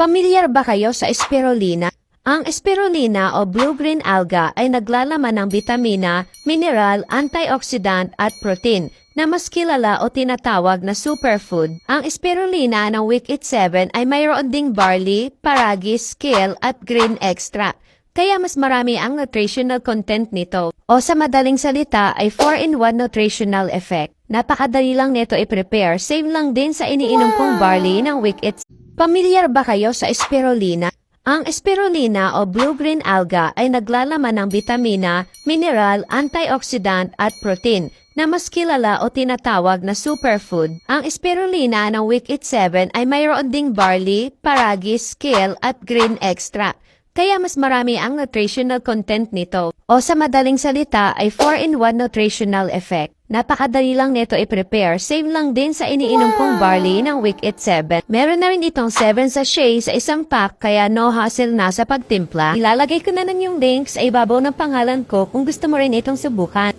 Pamilyar ba kayo sa spirulina? Ang spirulina o blue-green alga ay naglalaman ng bitamina, mineral, antioxidant at protein na mas kilala o tinatawag na superfood. Ang spirulina ng Week 7 ay mayroon ding barley, paragis, kale at green extract. Kaya mas marami ang nutritional content nito. O sa madaling salita ay 4-in-1 nutritional effect. Napakadali lang nito i-prepare, save lang din sa iniinom kong barley ng Week 7. Pamilyar ba kayo sa spirulina? Ang spirulina o blue-green alga ay naglalaman ng bitamina, mineral, antioxidant at protein na mas kilala o tinatawag na superfood. Ang spirulina ng Week 7 ay mayroon ding barley, paragis, kale at green extract. Kaya mas marami ang nutritional content nito. O sa madaling salita ay 4-in-1 nutritional effect. Napakadali lang nito i-prepare, save lang din sa iniinom kong barley ng Week 7. Meron na rin itong 7 sachets sa isang pack kaya no hassle na sa pagtimpla. Ilalagay ko na yung link sa ibabaw ng pangalan ko kung gusto mo rin itong subukan.